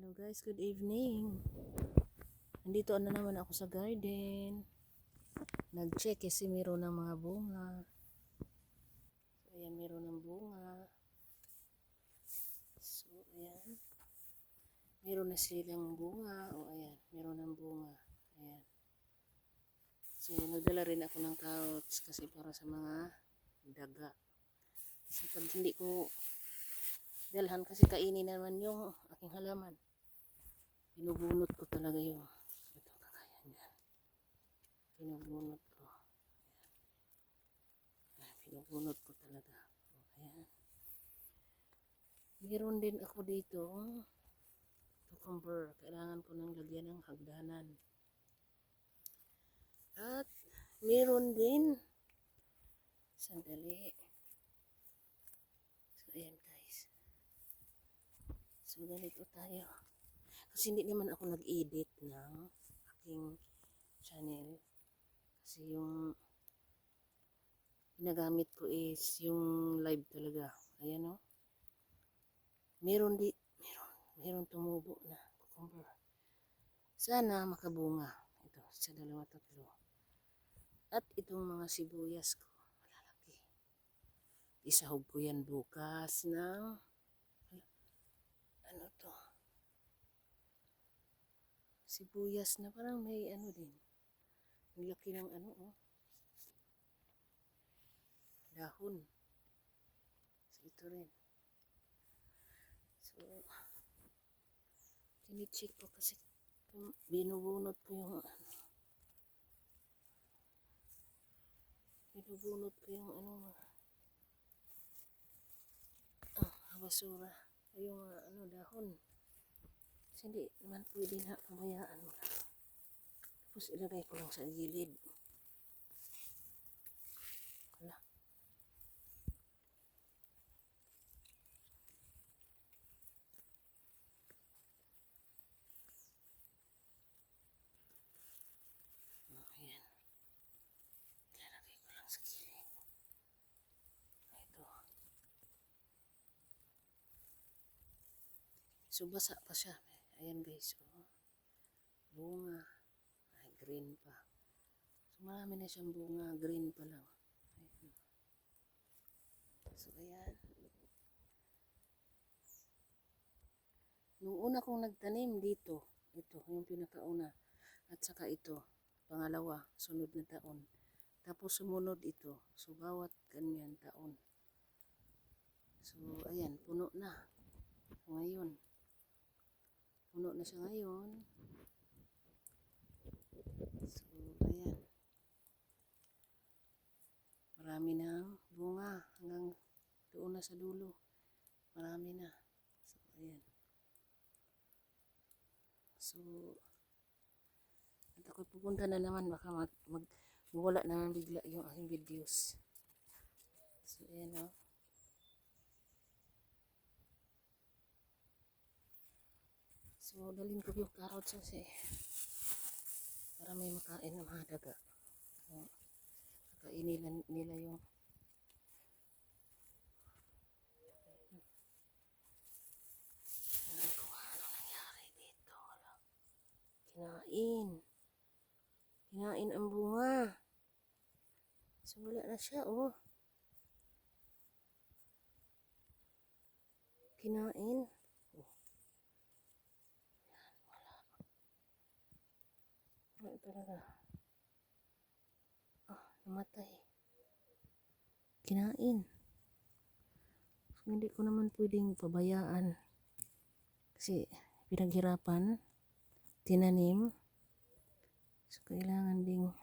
Hello guys, good evening. Nandito na naman ako sa garden. Nag-check kasi meron ng mga bunga. So ayan, meron ng bunga. So ayan. Meron na silang bunga. O ayan, meron ng bunga. Ayan. So nagdala rin ako ng carrots kasi para sa mga daga. Kasi pag hindi ko dalhan kasi kainin naman yung aking halaman. Binubunot ko talaga yung itong kakayan yan. Binubunot ko. Ayan. Binubunot ko talaga. Ayan. Meron din ako dito cucumber. Kailangan ko nang lagyan ng hagdanan. At meron din sandali. So ayan guys. So ganito tayo. Kasi hindi naman ako nag-edit ng aking channel. Kasi yung ginagamit ko is yung live talaga. Ayan o. Meron tumubo na cucumber. Sana makabunga. Ito, sa dalawa tatlo. At itong mga sibuyas ko, malalaki. Isahog ko yan bukas ng ano to? Sibuyas na parang may ano din. Ang laki ng ano oh. Dahon. So ito rin. So tinicheck ko kasi binubunot ko yung ano. Binubunot ko yung ano basura. Yung ano dahon. Kasi hindi naman pwede na pabayaan mo lang. Tapos ilagay ko lang sa gilid. Wala. Ayan. Ilalagay ko lang sa gilid. Ito. So basa pa siya. Ayan guys. Oh. Bunga. Ay, green pa. So marami na siyang bunga. Green pa lang. Ayan. So ayan. Nung una kong nagtanim dito. Ito. Yung pinakauna. At saka ito. Pangalawa. Sunod na taon. Tapos sumunod ito. So bawat ganyan taon. So ayan. Puno na. So, ngayon. Puno na siya ngayon. So, ayan. Marami na bunga hanggang doon na sa dulo. Marami na. So, ayan. So, at ako'y pupunta na naman. Baka magwala na bigla yung aking videos. So, ayan o. So, dalhin ko yung carrots kasi para may makain ng mga daga. So, kakainin nila yung alam ko ano nangyari dito. Wala. Kinain ang bunga. So, wala na siya oh. Kinain. Wala talaga. Namatay. Kinain. So, hindi ko naman pwedeng pabayaan. Kasi pinaghirapan, tinanim. So, kailangan ding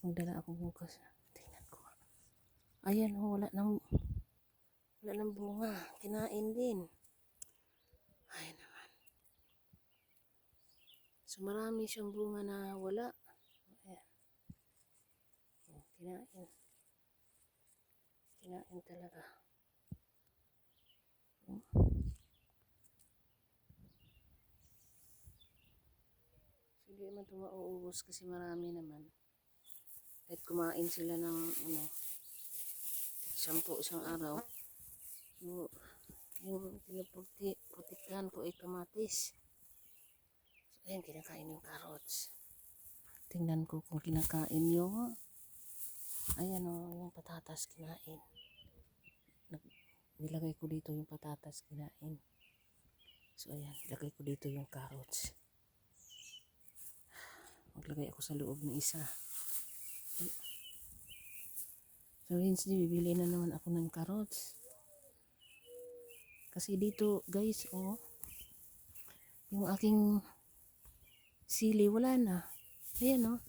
magdala ako bukas. Tingnan ko. Ayan, wala nang bunga. Kinain din. Ay naman. So, marami siyang bunga na wala. Ayan. Kinain. Kinain talaga. So, hindi naman ito mauubos kasi marami naman. Kahit kumain sila ng 10 isang araw. So, yung pinaprotektahan ko ay kamatis. kamatis. So, ayan, kinakain yung carrots. Tingnan ko kung kinakain yung, ayan o, yung patatas kinain. Nilagay ko dito yung patatas kinain. So, ayan, ilagay ko dito yung carrots. Maglagay ako sa loob ng isa. So, Wednesday, bibili na naman ako ng carrots. Kasi dito, guys, oh, yung aking sili, wala na. Ayan, oh,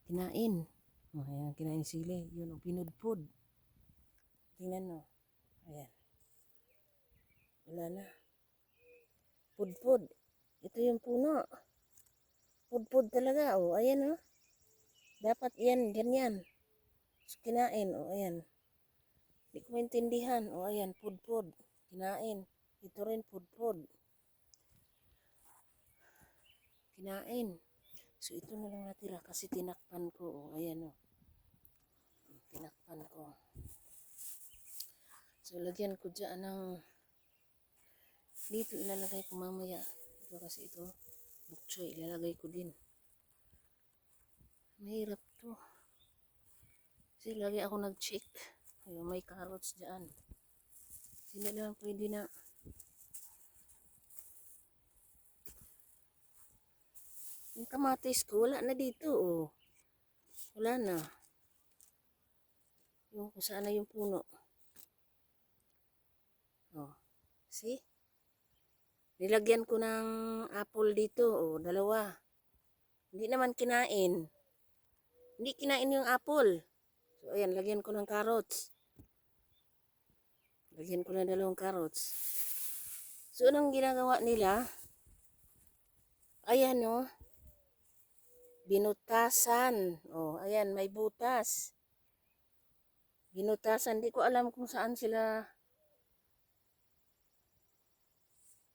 kinain. Oh, ayan, kinain sili. Yun, oh, pinudpud. Tingnan, oh. Ayan. Wala na. Pudpud. Ito yung puno. Pudpud talaga, oh. Ayan, oh. Dapat yan, ganyan. So, kinain, oh, ayan. Hindi ko maintindihan. Oh, ayan, pudpud. Kinain. Ito rin, pudpud. Kinain. So, ito na lang natira kasi tinakpan ko, oh. Ayan, oh. Tinakpan ko. So, lagyan ko dyan ng, dito ilalagay ko mamaya. Ito kasi ito, bukchoy, ilalagay ko din. Mahirap to. Kasi lagi ako nag-check. Ayun, may carrots dyan. Hindi naman pwede na. Yung kamatis ko, wala na dito, oh. Wala na. Yung kung saan na yung puno. Oh. See? Nilagyan ko ng apple dito, oh, dalawa. Hindi naman kinain. Hindi kinain yung apple. So, ayan, lagyan ko ng carrots. Lagyan ko na dalawang carrots. So, anong ginagawa nila? Ayan, oh. Binutasan. Oh, ayan, may butas. Binutasan. Hindi ko alam kung saan sila.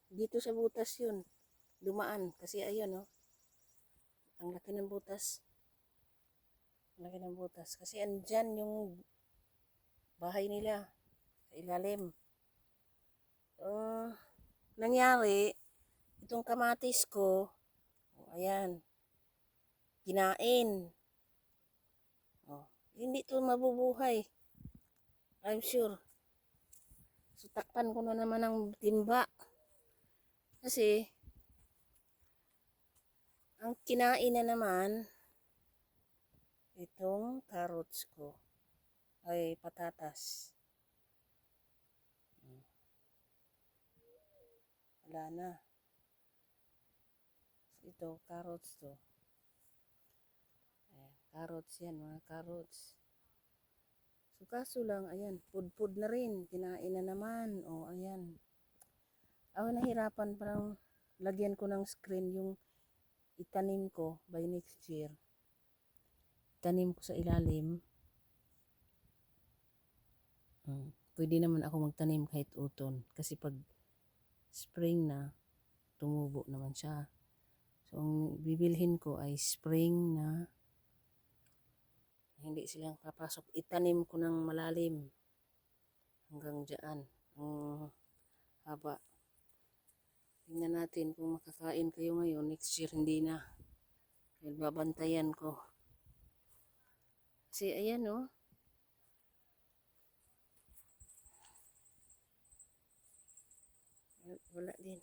Dito sa butas yun. Dumaan. Kasi ayan, oh. Ang laki ng butas. Ang laki ng butas. Kasi andyan yung bahay nila. Sa ilalim. Nangyari, itong kamatis ko, oh, ayan, kinain. Oh, hindi to mabubuhay. I'm sure. So, takpan ko na naman ng timba. Kasi, ang kinain na naman, itong carrots ko, ay patatas. Wala na. So, ito, carrots to. Ayan, carrots yan, mga carrots. So, kaso lang, ayan, pudpud na rin. Kinain na naman. O, ayan. Ako nahirapan, parang lagyan ko ng screen yung itanim ko by next year. Itanim ko sa ilalim. Pwede naman ako magtanim kahit uton. Kasi pag spring na, tumubo naman siya. So, ang bibilhin ko ay spring na hindi silang papasok. Itanim ko ng malalim hanggang dyan. Ang haba. Tingnan natin kung makakain kayo ngayon. Next year hindi na. Dahil babantayan ko. Kasi ayan, oh. Wala din.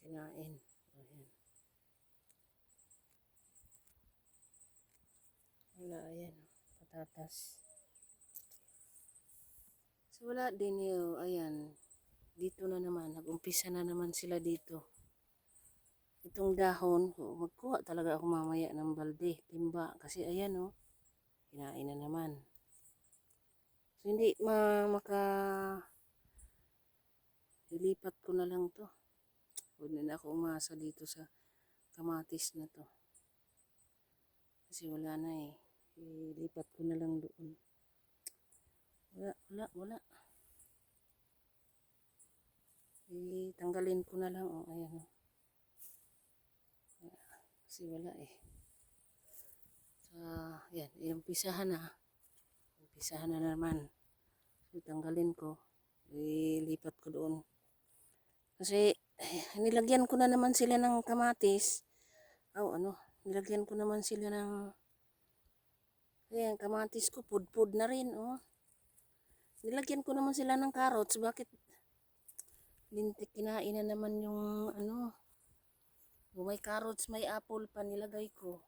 Kinain. Ayan. Wala, ayan. Patatas. So, wala din yun. Ayan. Dito na naman. Nag-umpisa na naman sila dito. Itong dahon. Magkuha talaga ako mamaya ng balde. Timba. Kasi ayan, oh. Kinain na naman. So, hindi ilipat ko na lang to. Huwag na ako umasa dito sa kamatis na to. Kasi wala na eh. Ilipat ko na lang doon. Wala. Tanggalin ko na lang. Oh, ayan. Kasi wala eh. So, yan. Umpisahan na. Umpisahan na naman. So, tanggalin ko. Ilipat ko doon. Kasi nilagyan ko na naman sila ng kamatis. Nilagyan ko naman sila ng ayan, kamatis ko, pudpud na rin, oh. Nilagyan ko naman sila ng carrots, bakit lintik kinain na naman yung may carrots, may apple pa nilagay ko.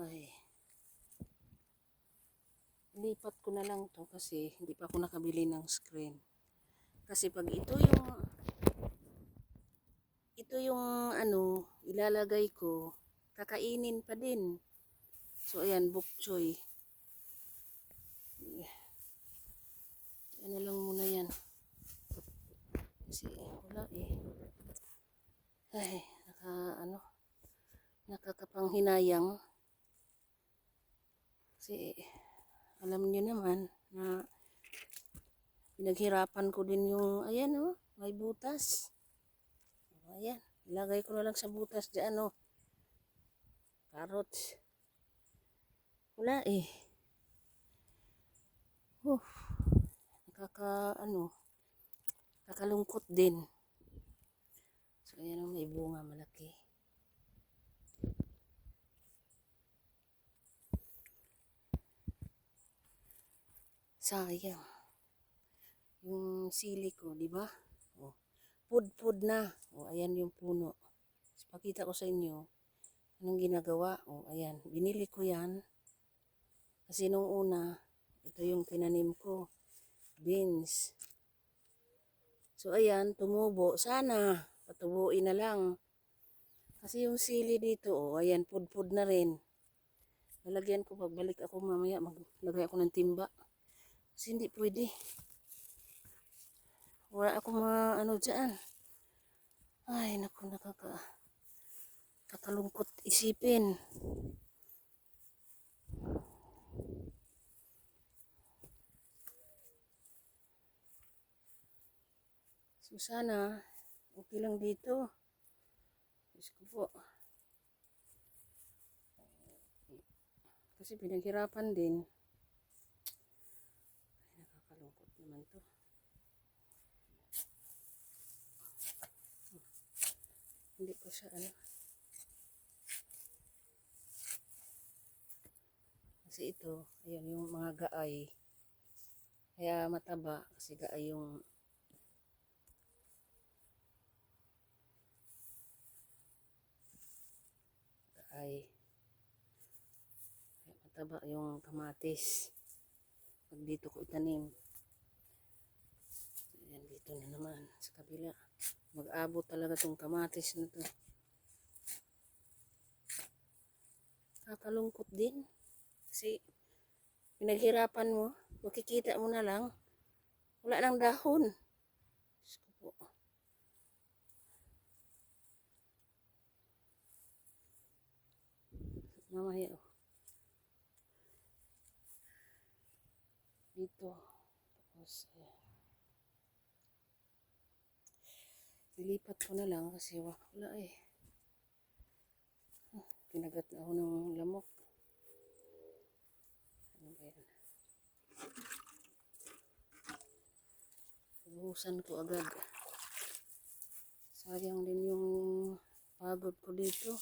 Ay. Lipat ko na lang to kasi hindi pa ako nakabili ng screen. Kasi pag ito yung ilalagay ko, kakainin pa din. So ayan, bok choy. Ano lang muna yan. Kasi wala eh. Ay, nakakapanghinayang. Kasi alam niyo naman na pinaghirapan ko din yung, ayan oh, may butas. Ayan, ilagay ko na lang sa butas dyan oh. Carrots. Wala eh. Kakalungkot din. So ayan oh, may bunga malaki. Sayang. Yung sili ko, di ba? Oh, pud na. Oh, ayan yung puno. Pakita ko sa inyo anong ginagawa. Oh, ayan, binili ko 'yan. Kasi nung una, ito yung tinanim ko, beans. So ayan, tumubo. Sana patubuin na lang. Kasi yung sili dito, oh, ayan, pud na rin. Lalagyan ko pagbalik ako mamaya, maglagay ako ng timba. Kasi hindi pwede. Wala akong dyan. Ay, naku, kakalungkot isipin. So sana, okay lang dito. Diyos ko po. Kasi pinaghirapan din. Ay, nakakalungkot naman to. Hindi ko siya kasi ito, ayan yung mga gaay. Kaya mataba kasi gaay yung gaay. Kaya mataba yung kamatis. Pag dito ko itanim. Ayan, dito na naman sa kabila. Mag-abot talaga tong kamatis na to. Kakalungkot din. Kasi pinaghirapan mo, makikita mo na lang, wala nang dahon. Mamaya oh. Dito. Tapos, nilipat ko na lang kasi wala eh. Kinagat na ako ng lamok. Ano ba yan? Buhusan ko agad. Sayang din yung pagod ko dito.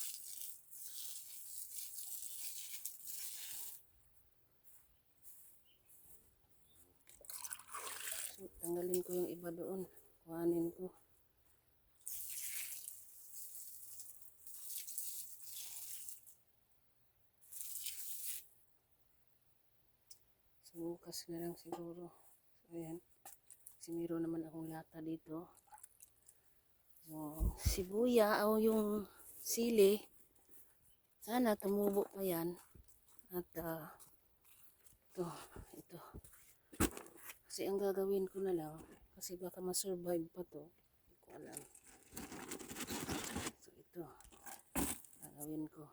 So, tanggalin ko yung iba doon. Kuhanin ko. Bukas na lang siguro. So, ayan. Kasi meron naman akong lata dito. So, sibuya o yung sili. Sana tumubo pa yan. At ito. Kasi ang gagawin ko na lang. Kasi baka masurvive pa to. Hindi ko alam. So, ito. Gagawin ko.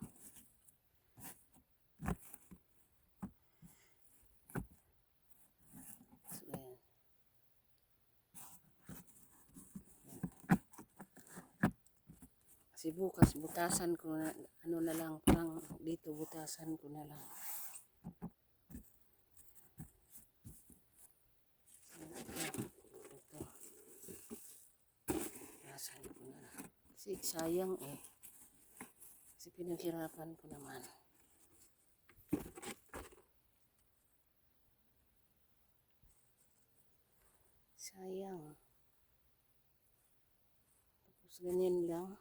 Kasi bukas butasan ko na na lang, parang dito butasan ko na lang. Ito. Kasi sayang eh. Kasi pinaghirapan ko naman. Sayang. Tapos ganyan lang.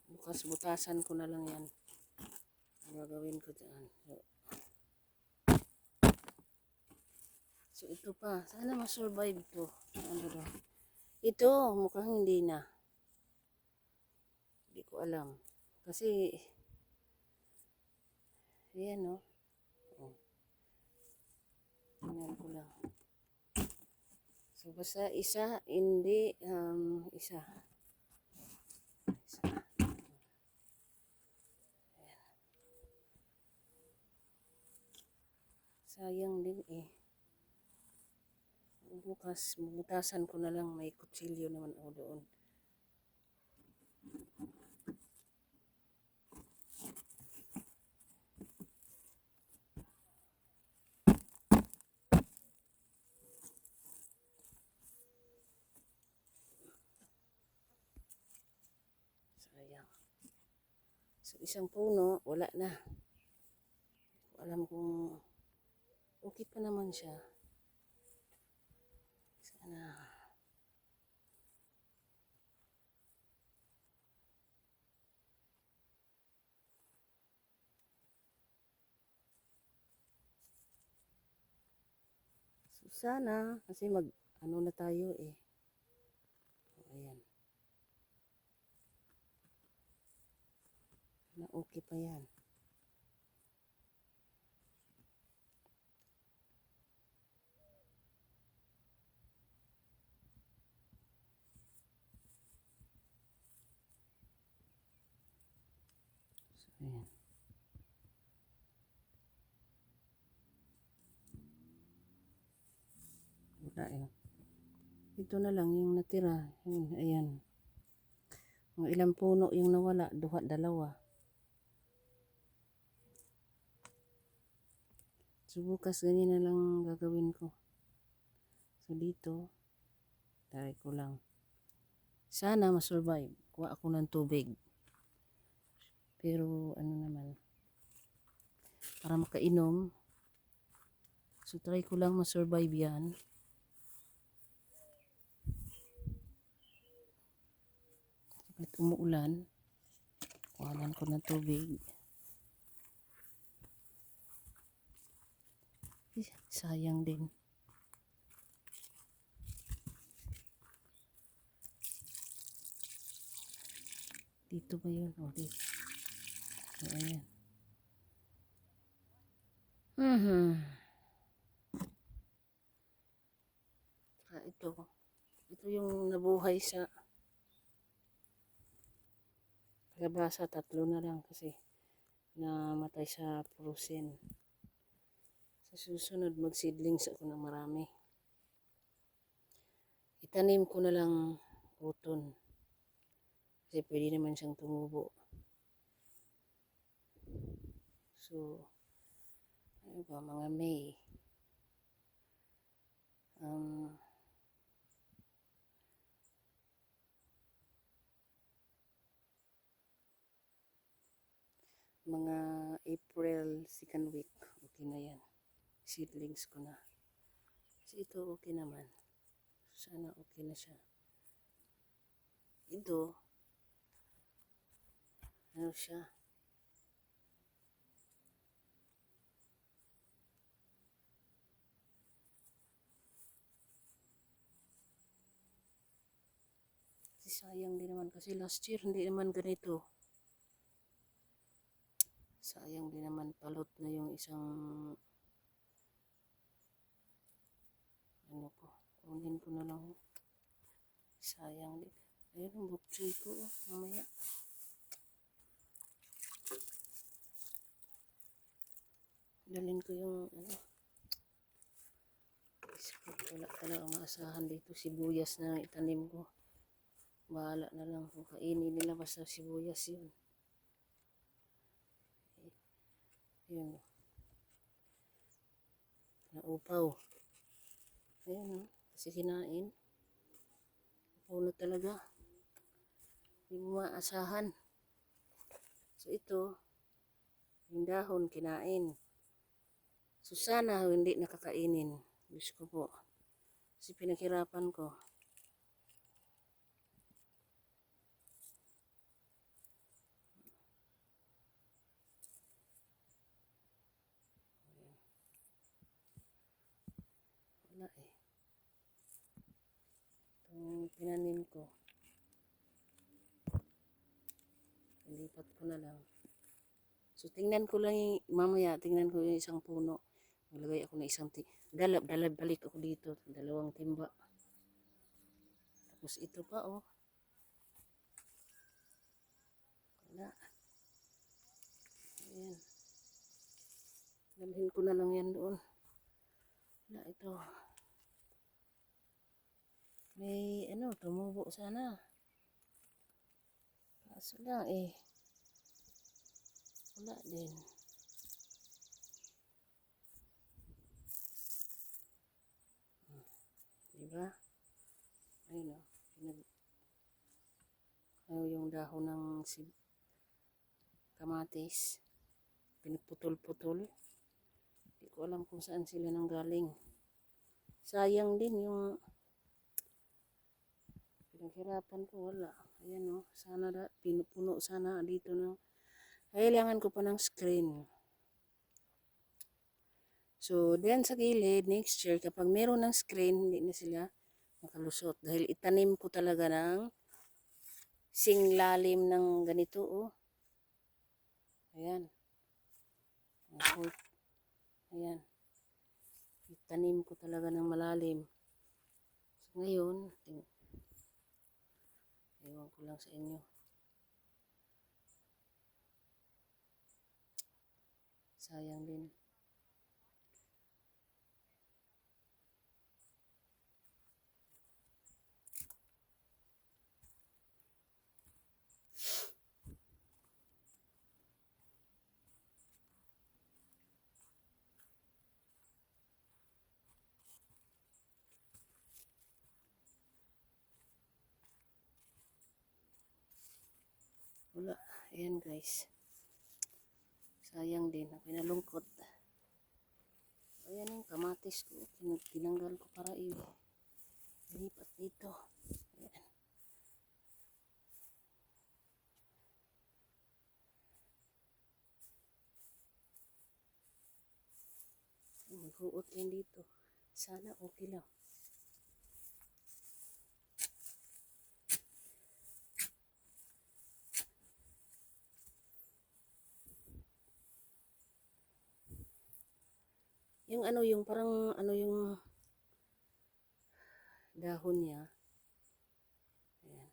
Bukas butasan ko na lang yan. Ang gagawin ko dyan. So ito pa. Sana ma-survive to. Ano daw? Ito mukhang hindi na. Hindi ko alam. Kasi ayan no. Oh. Tingnan ko lang. So basta isa, hindi, isa. Sayang din eh. Bukas, bubutasan ko na lang. May kutsilyo naman ako doon. Sayang. So isang puno, wala na. Alam kong okay pa naman siya. Sana. So sana, kasi ano na tayo eh. So, ayan. Na okay pa yan. So, ayan. Wala eh. Ito na lang yung natira. Ayan. Mga ilang puno yung nawala. Dalawa. So bukas ganyan na lang gagawin ko. So dito, try ko lang. Sana ma-survive. Kuha ako ng tubig. Pero ano naman, para makainom. So try ko lang ma-survive yan. Kahit umuulan, kuhanan ko ng tubig. Sayang din. Dito ba yun? O, dito. So, ayan. Ito yung nabuhay sa kalabasa. 3 na lang kasi namatay sa prusin. Sa susunod mag-seedlings ako ng marami. Itanim ko na lang cotton. Kasi pwede naman siyang tumubo. So, ano ba, mga May. Mga April 2nd week, okay na yan. Seedlings ko na. Kasi ito okay naman. Sana okay na siya. Ito, ano siya? Kasi sayang din naman. Kasi last year hindi naman ganito. Sayang din naman. Palot na yung isang ano ko. Kunin ko na lang. Sayang din. Ayun ang bukchoy ko. Mamaya. Dalhin ko yung ano. Wala talaga maasahan dito. Sibuyas na itanim ko. Bahala na lang kung kainin nila basta sibuyas yun. Yun. Naupaw. Ayan o. Kasi kinain. Upaw na talaga. Hindi mo maasahan. So ito, yung dahon kinain. So sana hindi nakakainin. Diyos ko po. Kasi pinaghirapan ko. Wala eh. Itong pinanim ko. Lipat ko na lang. So tingnan ko lang yung, mamaya tingnan ko yung isang puno. Maglagay ako ng isang balik ako dito. 2 timba. Tapos ito pa oh. Wala. Ayan. Dalhin ko na lang yan doon. Wala ito. May ano, tumubo sana. Kaso lang eh. Wala din. Diba? Ayun o. Yung dahon ng kamatis. Pinuputol-putol. Hindi ko alam kung saan sila nanggaling. Sayang din yung pinaghirapan ko. Wala. Ayan o. Sana pinupuno sana dito na. Kailangan ko pa ng screen. So, diyan sa gilid, next year, kapag meron ng screen, hindi na sila makalusot. Dahil itanim ko talaga ng singlalim ng ganito, oh. Ayan. Ayan. Itanim ko talaga ng malalim. So, ngayon, ewan ko lang sa inyo. Sayang din. Wala. Ayan guys. Sayang din. Pinalungkot. Ayan yung kamatis ko. Tinanggal ko para ilipat dito. Ayan. Maghuot yan dito. Sana okay lang. Yung ano, yung parang ano yung dahon niya. Ayan.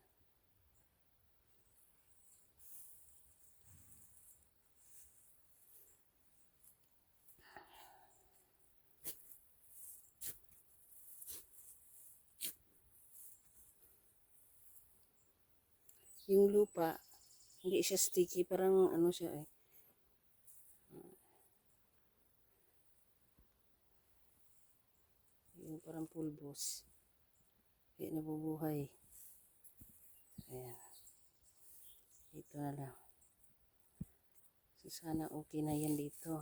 Yung lupa, hindi siya sticky, parang ano siya eh. Yung parang pulbos. Hindi nabubuhay. Ayan. Dito na lang. So, sana okay na yan dito.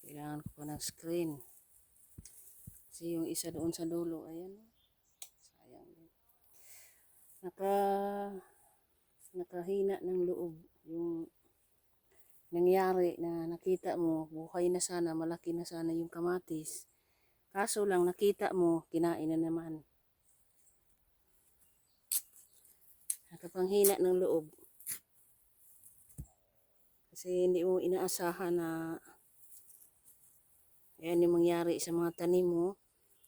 Kailangan ko pa ng screen. Kasi yung isa doon sa dulo, ayan. Sayang din. Nakahina ng loob. Yung nangyari na nakita mo, buhay na sana, malaki na sana yung kamatis. Kaso lang nakita mo, kinain na naman. Nakapanghina ng loob. Kasi hindi mo inaasahan na yan yung mangyari sa mga tanim mo.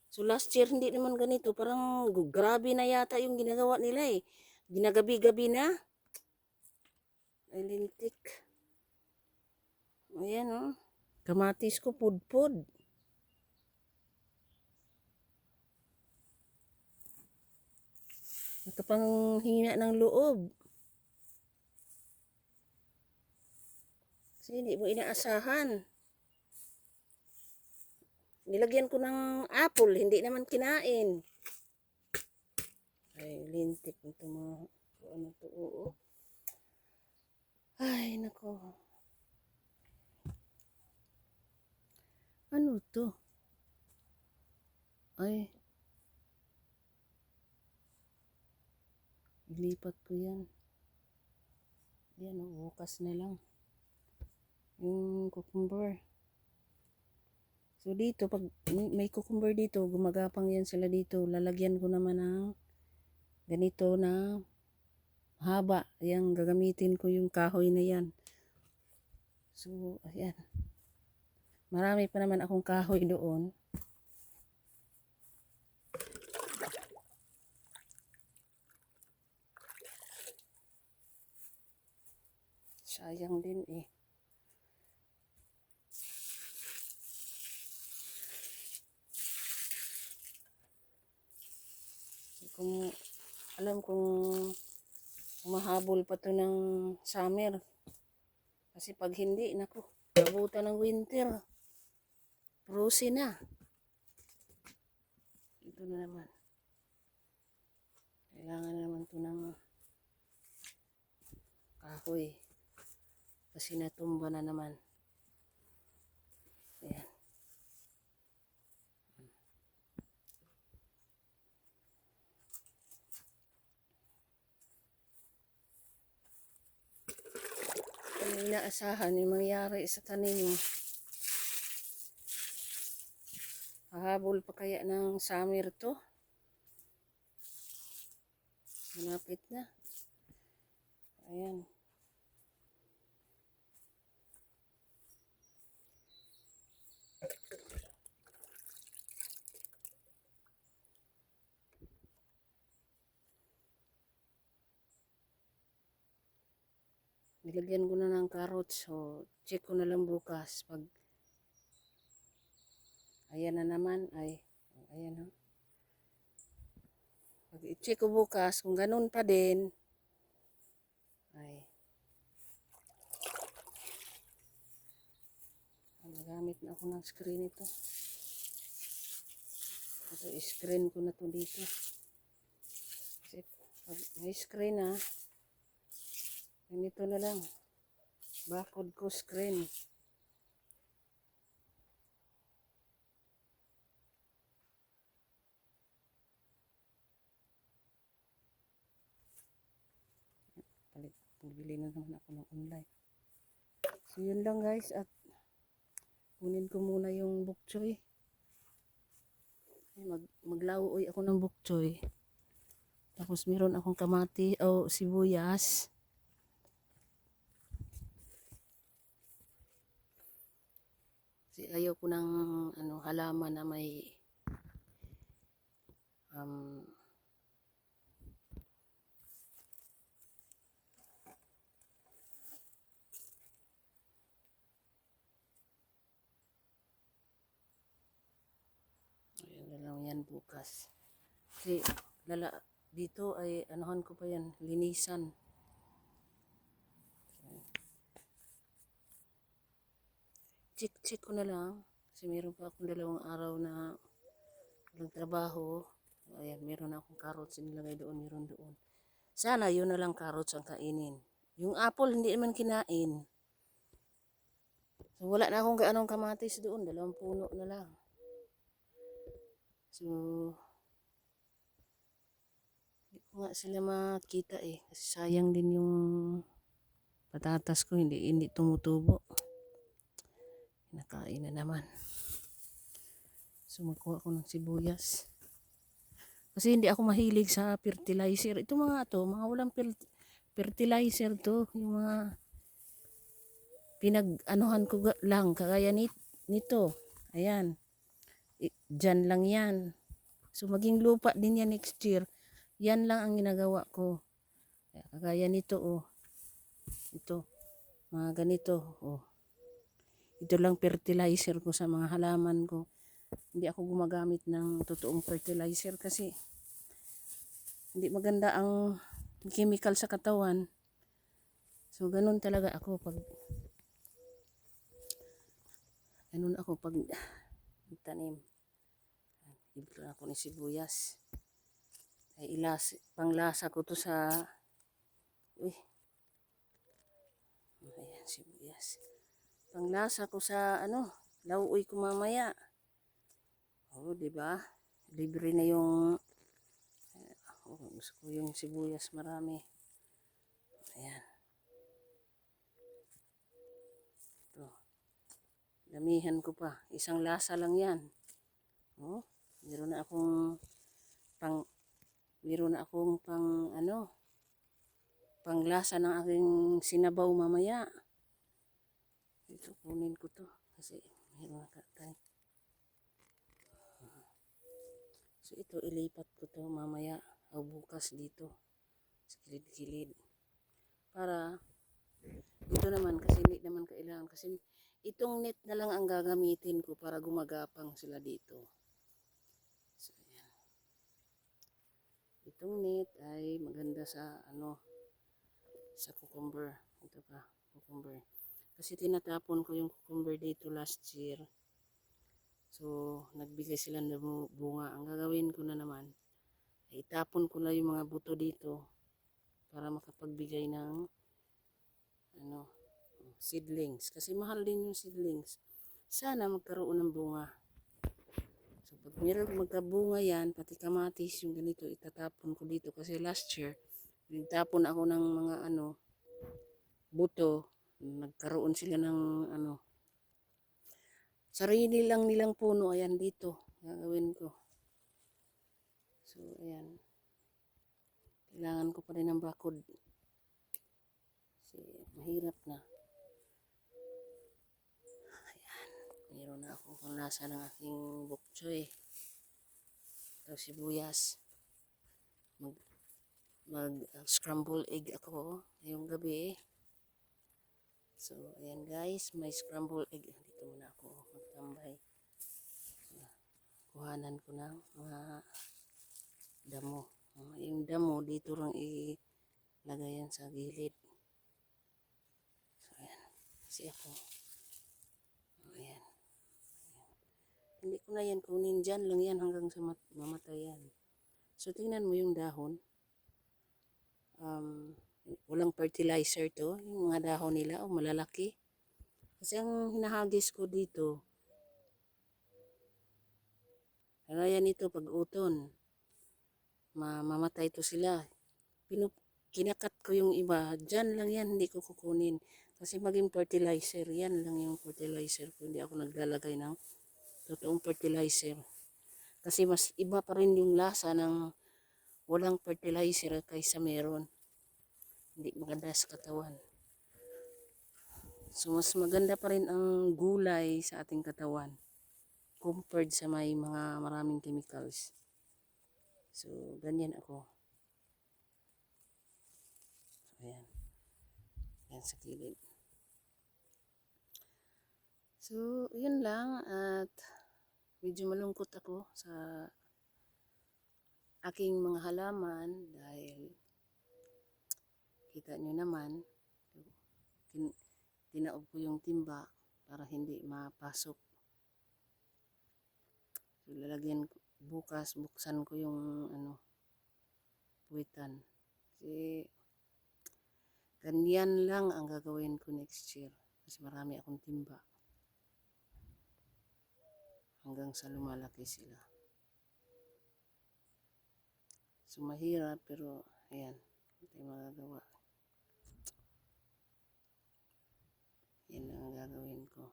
So last year hindi naman ganito, parang grabe na yata yung ginagawa nila eh. Ginagabi-gabi na. Ay lintik. Ayan oh. Kamatis ko pudpud. Nakapanghina ng loob. Kasi hindi mo inaasahan. nilagyan ko ng apple, hindi naman kinain. Ay, lintik nito mga, ano to, oo. Ay, nako. Ano to? Ay, ilipat ko yan. Yan, bukas na lang. Yung cucumber. So dito, pag may cucumber dito, gumagapang yan sila dito. Lalagyan ko naman ng ganito na haba. Ayan, gagamitin ko yung kahoy na yan. So, ayan. Marami pa naman akong kahoy doon. Sayang din eh. Kung alam kong mahabol pa to ng summer. Kasi pag hindi, naku, nabutan ng winter. Frozen na. Ito na naman. Kailangan na naman to ng kahoy. Kasi natumba na naman. Ayan. Ano inaasahan yung mangyari sa tanim mo? Hahabol pa kaya ng summer to? Malapit na. Ayan. Nilagyan ko na ng carrots. So, check ko na lang bukas. Pag ayan na naman. Ay, ayan o. Pag i-check ko bukas, kung ganun pa din, ay, nagamit na ako ng screen ito. Ito, screen ko na to dito. Kasi pag may screen na, ganito na lang. Bakod ko screen. Bili na naman ako ng online. So yun lang guys, at kunin ko muna yung bok choy. Maglauoy ako ng bok choy. Tapos meron akong kamati o sibuyas. Kasi ayaw ko ng halaman na may lang yan bukas. Kasi dito ay anuhan ko pa yan, linisan. Check ko na lang. Kasi meron pa akong 2 araw na walang trabaho. Ayan, meron akong carrots nilagay doon, meron doon. Sana yun na lang carrots ang kainin. Yung apple hindi naman kinain. So wala na akong gaanong kamatis doon, 2 puno na lang. So hindi ko nga sila makita eh. Kasi sayang din yung patatas ko, hindi tumutubo. Nakain na naman. So magkuha ko ng sibuyas. Kasi hindi ako mahilig sa fertilizer. Ito mga mga walang fertilizer to. Yung mga pinag-anuhan ko lang. Kagaya nito. Ayan. Dyan lang yan. So maging lupa din yan next year. Yan lang ang ginagawa ko. Kagaya nito oh. Ito. Mga ganito oh. Ito lang fertilizer ko sa mga halaman ko. Hindi ako gumagamit ng totoong fertilizer kasi hindi maganda ang chemical sa katawan. So ganun talaga ako pag tanim. Dito na ako ni sibuyas. Ay panglasa ko to sa, uy, ayan sibuyas. Panglasa ko sa lauoy ko mamaya. Oh, di ba? Libre na yung gusto ko yung sibuyas marami. Ayan. Ito. Damihan ko pa. Isang lasa lang yan. Oh, meron na akong panglasa ng aking sinabaw mamaya. Ito, kunin ko to. Kasi meron na tayo. So ito, ilipat ko to mamaya o bukas dito. Sa kilid-kilid. Para, ito naman kasi hindi naman kailangan. Kasi itong net na lang ang gagamitin ko para gumagapang sila dito. So, ayan. Itong net ay maganda sa sa cucumber. Ito pa, cucumber. Kasi tinatapon ko yung cucumber dito last year. So, nagbigay sila ng bunga. Ang gagawin ko na naman, ay itapon ko na yung mga buto dito para makapagbigay ng seedlings. Kasi mahal din yung seedlings. Sana magkaroon ng bunga. So, pag meron magkabunga yan, pati kamatis, yung ganito, itatapon ko dito. Kasi last year, nagtapon ako ng mga buto. Nagkaroon sila ng sarili lang nilang puno. Ayan dito. Gagawin ko. So, ayan. Kailangan ko pa rin ng bakod. Kasi mahirap na. Ayan. Meron na akong panglasa ng aking bok choy. Ito sibuyas. Scramble egg ako ngayong gabi. So, ayan guys. May scramble egg. Dito muna ako magtambay. Kuhanan ko ng mga damo. Yung damo dito lang ilagay yan sa gilid. So, ayan. Kasi ako. Ayan. Hindi ko na yan kunin dyan lang yan hanggang sa mamatay yan. So, tingnan mo yung dahon. Walang fertilizer to. Yung mga dahon nila, malalaki. Kasi ang hinahagis ko dito, kagaya nito pag uton, mamamatay to sila. Kinakat ko yung iba, dyan lang yan, hindi ko kukunin. Kasi maging fertilizer, yan lang yung fertilizer ko. Hindi ako naglalagay ng totoong fertilizer. Kasi mas iba pa rin yung lasa ng walang fertilizer kaysa meron. Hindi maganda sa katawan. So, mas maganda pa rin ang gulay sa ating katawan compared sa may mga maraming chemicals. So, ganyan ako. So, ayan. Ayan sa kilid. So, yun lang. At medyo malungkot ako sa aking mga halaman dahil kita nyo naman, tinaob ko yung timba para hindi mapasok. So, lalagyan bukas, buksan ko yung puwitan. Kasi ganyan lang ang gagawin ko next year. Kasi marami akong timba. Hanggang sa lumalaki sila. So, mahirap pero ayan, hindi tayo magagawa. Yan lang ang gagawin ko.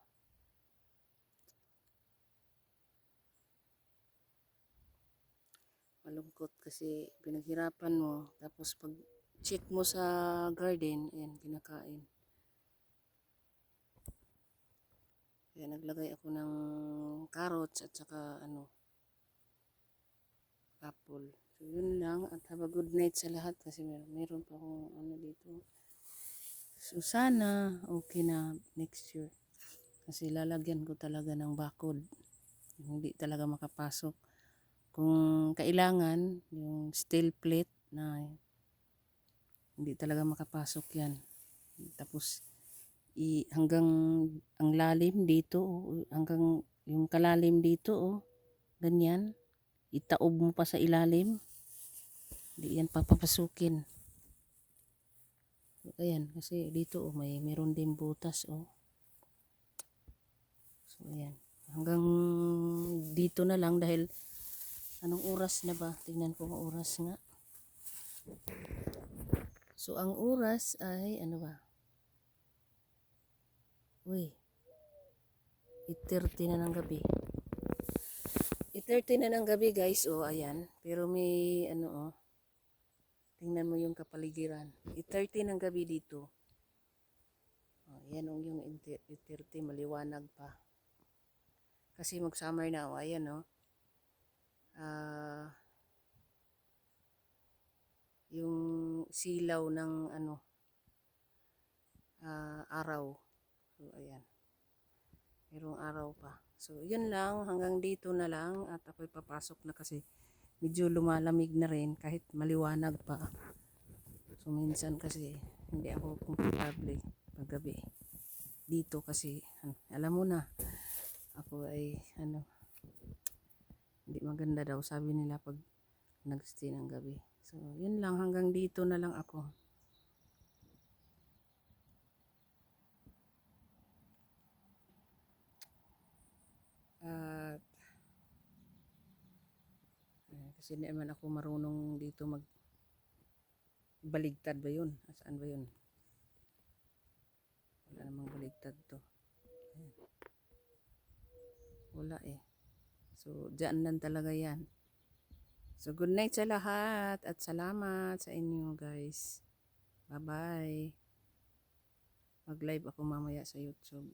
Malungkot kasi pinaghirapan mo, tapos pag check mo sa garden, ayan, kinakain. Kaya naglagay ako ng carrots at saka apple. So, yun lang. At have a good night sa lahat kasi meron pa akong dito. So, sana okay na next year. Kasi lalagyan ko talaga ng bakod. Hindi talaga makapasok. Kung kailangan, yung steel plate na hindi talaga makapasok yan. Tapos, hanggang ang lalim dito, hanggang Yung kalalim dito, oh. Ganyan. Itaob mo pa sa ilalim. Hindi yan papapasukin. Ayan, kasi dito, oh, meron din butas, oh. So, ayan. Hanggang dito na lang dahil anong oras na ba? Tingnan ko ang oras nga. So, ang oras ay, ano ba? Uy, 8:30 na ng gabi. 8:30 na ng gabi, guys. Oh, ayan. Pero may, ano, oh. Tingnan mo yung kapaligiran. 8:30 ng gabi dito. Oh, yan yung 8:30, maliwanag pa. Kasi mag-summer na, oh, ayan, oh. Yung silaw ng, ano, araw. So, ayan. Merong araw pa. So, yun lang. Hanggang dito na lang. At ako'y papasok na kasi medyo lumalamig na rin kahit maliwanag pa. So, minsan kasi hindi ako komportable paggabi. Dito kasi, alam mo na, ako ay, ano, hindi maganda daw. Sabi nila pag nag-stay ng gabi. So, yun lang. Hanggang dito na lang ako. At kasi hindi naman ako marunong dito baligtad ba yun? Saan ba yun? Wala namang baligtad to. Ayan. Wala eh. So, dyan lang talaga yan. So, good night sa lahat at salamat sa inyo guys. Bye-bye. Mag-live ako mamaya sa YouTube.